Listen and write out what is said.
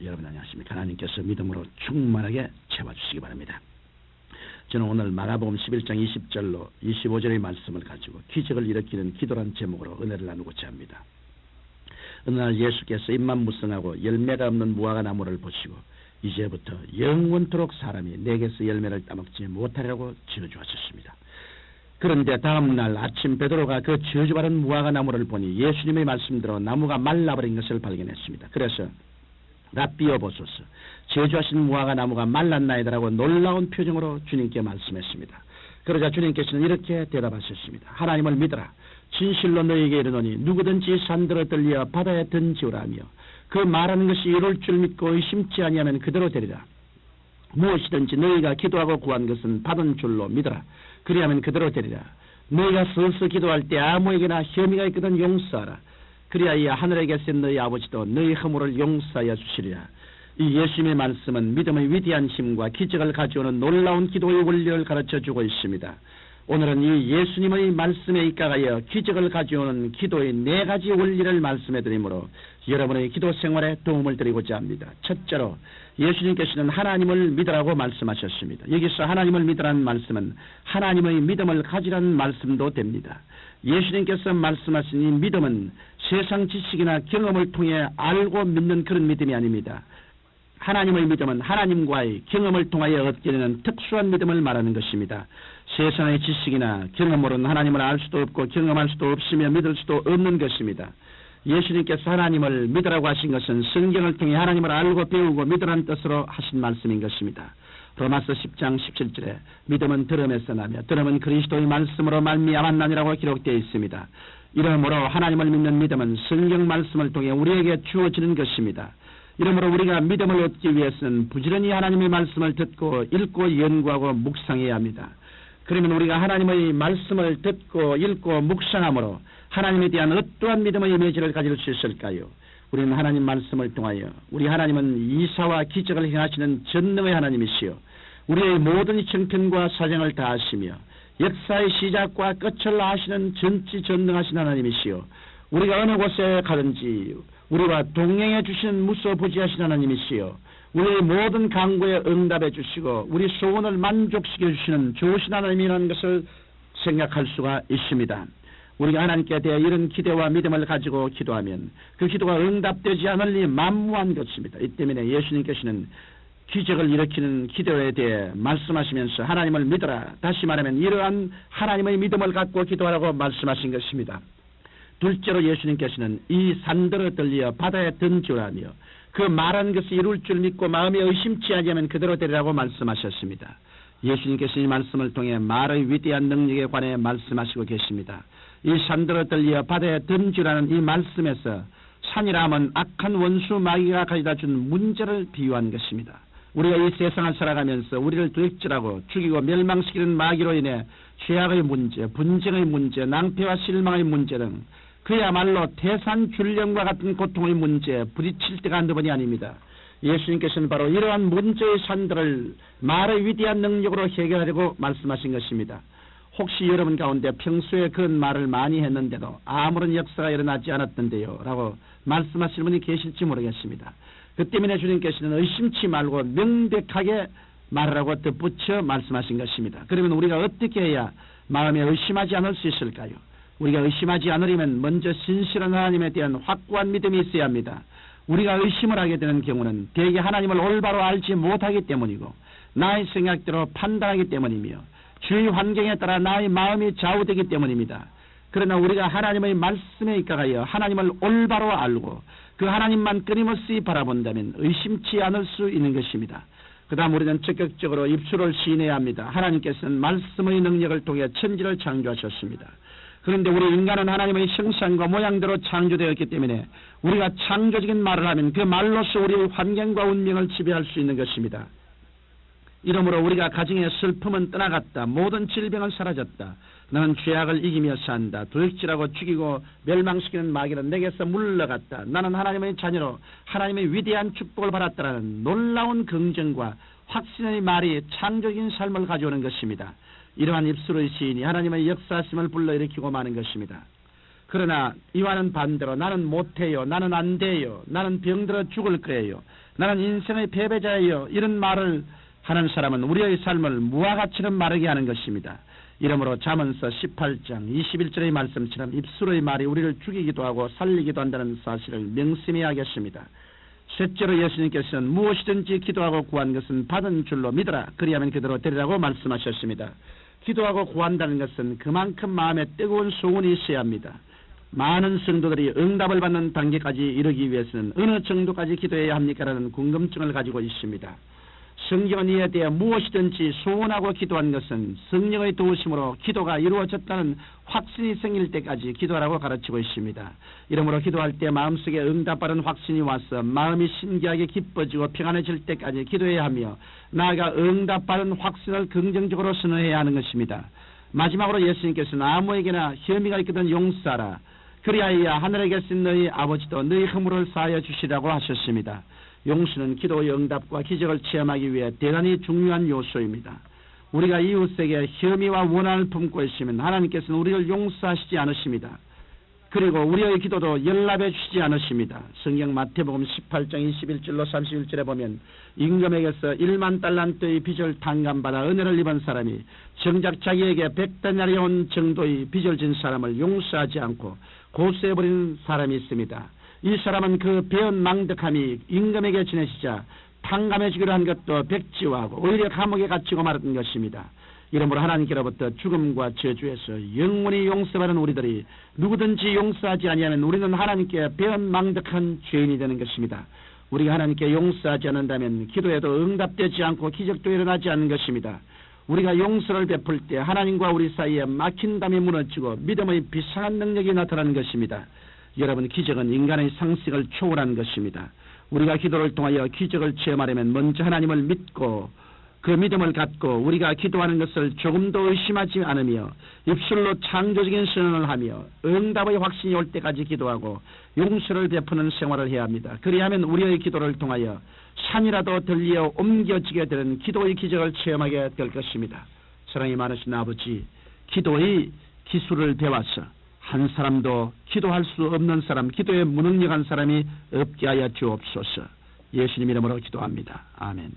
여러분 안녕하십니까? 하나님께서 믿음으로 충만하게 채워주시기 바랍니다. 저는 오늘 마가복음 11장 20절로 25절의 말씀을 가지고 기적을 일으키는 기도란 제목으로 은혜를 나누고자 합니다. 어느 날 예수께서 입만 무성하고 열매가 없는 무화과 나무를 보시고 이제부터 영원토록 사람이 내게서 열매를 따먹지 못하리라고 저주하셨습니다. 그런데 다음 날 아침 베드로가 그 저주받은 무화과 나무를 보니 예수님의 말씀대로 나무가 말라버린 것을 발견했습니다. 그래서 라삐여 보소서, 저주하신 무화과 나무가 말랐나이다라고 놀라운 표정으로 주님께 말씀했습니다. 그러자 주님께서는 이렇게 대답하셨습니다. 하나님을 믿어라. 진실로 너희에게 이르노니 누구든지 산들어 들려 바다에 던지우라며 그 말하는 것이 이룰 줄 믿고 의심치 아니하면 그대로 되리라. 무엇이든지 너희가 기도하고 구한 것은 받은 줄로 믿어라. 그리하면 그대로 되리라. 너희가 서서 기도할 때 아무에게나 혐의가 있거든 용서하라. 그리하여 하늘에 계신 너희 아버지도 너희 허물을 용서하여 주시리라. 이 예수님의 말씀은 믿음의 위대한 힘과 기적을 가져오는 놀라운 기도의 원리를 가르쳐주고 있습니다. 오늘은 이 예수님의 말씀에 입각하여 기적을 가져오는 기도의 4가지 원리를 말씀해드리므로 여러분의 기도 생활에 도움을 드리고자 합니다. 첫째로 예수님께서는 하나님을 믿으라고 말씀하셨습니다. 여기서 하나님을 믿으라는 말씀은 하나님의 믿음을 가지라는 말씀도 됩니다. 예수님께서 말씀하신 이 믿음은 세상 지식이나 경험을 통해 알고 믿는 그런 믿음이 아닙니다. 하나님의 믿음은 하나님과의 경험을 통하여 얻게 되는 특수한 믿음을 말하는 것입니다. 세상의 지식이나 경험으로는 하나님을 알 수도 없고 경험할 수도 없으며 믿을 수도 없는 것입니다. 예수님께서 하나님을 믿으라고 하신 것은 성경을 통해 하나님을 알고 배우고 믿으라는 뜻으로 하신 말씀인 것입니다. 로마서 10장 17절에 믿음은 들음에서 나며 들음은 그리스도의 말씀으로 말미암았나니라고 기록되어 있습니다. 이러므로 하나님을 믿는 믿음은 성경 말씀을 통해 우리에게 주어지는 것입니다. 이러므로 우리가 믿음을 얻기 위해서는 부지런히 하나님의 말씀을 듣고 읽고 연구하고 묵상해야 합니다. 그러면 우리가 하나님의 말씀을 듣고 읽고 묵상함으로 하나님에 대한 어떠한 믿음의 이미지를 가질 수 있을까요? 우리는 하나님 말씀을 통하여 우리 하나님은 이사와 기적을 행하시는 전능의 하나님이시요 우리의 모든 형편과 사정을 다 아시며 역사의 시작과 끝을 아시는 전지전능하신 하나님이시요 우리가 어느 곳에 가든지 우리와 동행해 주시는 무소부지하신 하나님이시요 우리의 모든 간구에 응답해 주시고 우리 소원을 만족시켜 주시는 좋으신 하나님이라는 것을 생각할 수가 있습니다. 우리가 하나님께 대해 이런 기대와 믿음을 가지고 기도하면 그 기도가 응답되지 않으니 만무한 것입니다. 이 때문에 예수님께서는 기적을 일으키는 기도에 대해 말씀하시면서 하나님을 믿어라. 다시 말하면 이러한 하나님의 믿음을 갖고 기도하라고 말씀하신 것입니다. 둘째로 예수님께서는 이 산들어 들려 바다에 던지우라며 그 말한 것이 이룰 줄 믿고 마음에 의심치 아니하면 그대로 되리라고 말씀하셨습니다. 예수님께서 이 말씀을 통해 말의 위대한 능력에 관해 말씀하시고 계십니다. 이 산들어 들려 바다에 던지우라는 이 말씀에서 산이라 하면 악한 원수 마귀가 가져다 준 문제를 비유한 것입니다. 우리가 이 세상을 살아가면서 우리를 도둑질하고 죽이고 멸망시키는 마귀로 인해 죄악의 문제, 분쟁의 문제, 낭패와 실망의 문제 등 그야말로 태산줄령과 같은 고통의 문제에 부딪힐 때가 한두 번이 아닙니다. 예수님께서는 바로 이러한 문제의 산들을 말의 위대한 능력으로 해결하려고 말씀하신 것입니다. 혹시 여러분 가운데 평소에 그런 말을 많이 했는데도 아무런 역사가 일어나지 않았던데요 라고 말씀하시는 분이 계실지 모르겠습니다. 그 때문에 주님께서는 의심치 말고 명백하게 말하라고 덧붙여 말씀하신 것입니다. 그러면 우리가 어떻게 해야 마음에 의심하지 않을 수 있을까요? 우리가 의심하지 않으려면 먼저 신실한 하나님에 대한 확고한 믿음이 있어야 합니다. 우리가 의심을 하게 되는 경우는 대개 하나님을 올바로 알지 못하기 때문이고 나의 생각대로 판단하기 때문이며 주의 환경에 따라 나의 마음이 좌우되기 때문입니다. 그러나 우리가 하나님의 말씀에 입각하여 하나님을 올바로 알고 그 하나님만 끊임없이 바라본다면 의심치 않을 수 있는 것입니다. 그 다음 우리는 적극적으로 입술을 시인해야 합니다. 하나님께서는 말씀의 능력을 통해 천지를 창조하셨습니다. 그런데 우리 인간은 하나님의 형상과 모양대로 창조되었기 때문에 우리가 창조적인 말을 하면 그 말로서 우리의 환경과 운명을 지배할 수 있는 것입니다. 이러므로 우리가 가정의 슬픔은 떠나갔다. 모든 질병은 사라졌다. 나는 죄악을 이기며 산다. 도둑질하고 죽이고 멸망시키는 마귀는 내게서 물러갔다. 나는 하나님의 자녀로 하나님의 위대한 축복을 받았다라는 놀라운 긍정과 확신의 말이 창조적인 삶을 가져오는 것입니다. 이러한 입술의 시인이 하나님의 역사심을 불러일으키고 마는 것입니다. 그러나 이와는 반대로 나는 못해요. 나는 안 돼요. 나는 병들어 죽을 거예요. 나는 인생의 패배자예요. 이런 말을 하는 사람은 우리의 삶을 무화 가치는 마르게 하는 것입니다. 이러므로 잠언서 18장 21절의 말씀처럼 입술의 말이 우리를 죽이기도 하고 살리기도 한다는 사실을 명심해야 하겠습니다. 셋째로 예수님께서는 무엇이든지 기도하고 구한 것은 받은 줄로 믿어라. 그리하면 그대로 되리라고 말씀하셨습니다. 기도하고 구한다는 것은 그만큼 마음에 뜨거운 소원이 있어야 합니다. 많은 성도들이 응답을 받는 단계까지 이르기 위해서는 어느 정도까지 기도해야 합니까라는 궁금증을 가지고 있습니다. 성경은 이에 대해 무엇이든지 소원하고 기도한 것은 성령의 도우심으로 기도가 이루어졌다는 확신이 생길 때까지 기도하라고 가르치고 있습니다. 이러므로 기도할 때 마음속에 응답받은 확신이 와서 마음이 신기하게 기뻐지고 평안해질 때까지 기도해야 하며 나아가 응답받은 확신을 긍정적으로 선언해야 하는 것입니다. 마지막으로 예수님께서는 아무에게나 혐의가 있거든 용서하라. 그리하여 하늘에 계신 너희 아버지도 너희 허물을 사하여 주시라고 하셨습니다. 용서는 기도의 응답과 기적을 체험하기 위해 대단히 중요한 요소입니다. 우리가 이웃에게 혐의와 원한을 품고 있으면 하나님께서는 우리를 용서하시지 않으십니다. 그리고 우리의 기도도 연락해 주시지 않으십니다. 성경 마태복음 18장 21절로 31절에 보면 임금에게서 1만 달란트의 빚을 탕감받아 은혜를 입은 사람이 정작 자기에게 100데나리 온 정도의 빚을 진 사람을 용서하지 않고 고소해버리는 사람이 있습니다. 이 사람은 그 배은 망덕함이 임금에게 지내시자 탕감해 주기로 한 것도 백지화하고 오히려 감옥에 갇히고 말았던 것입니다. 이러므로 하나님께로부터 죽음과 저주에서 영원히 용서받은 우리들이 누구든지 용서하지 아니하면 우리는 하나님께 배은 망덕한 죄인이 되는 것입니다. 우리가 하나님께 용서하지 않는다면 기도에도 응답되지 않고 기적도 일어나지 않는 것입니다. 우리가 용서를 베풀 때 하나님과 우리 사이에 막힌 담이 무너지고 믿음의 비상한 능력이 나타나는 것입니다. 여러분, 기적은 인간의 상식을 초월하는 것입니다. 우리가 기도를 통하여 기적을 체험하려면 먼저 하나님을 믿고 그 믿음을 갖고 우리가 기도하는 것을 조금도 의심하지 않으며 입술로 창조적인 선언을 하며 응답의 확신이 올 때까지 기도하고 용서를 베푸는 생활을 해야 합니다. 그리하면 우리의 기도를 통하여 산이라도 들리어 옮겨지게 되는 기도의 기적을 체험하게 될 것입니다. 사랑이 많으신 아버지, 기도의 기술을 배워서 한 사람도 기도할 수 없는 사람, 기도에 무능력한 사람이 없게 하여 주옵소서. 예수님 이름으로 기도합니다. 아멘.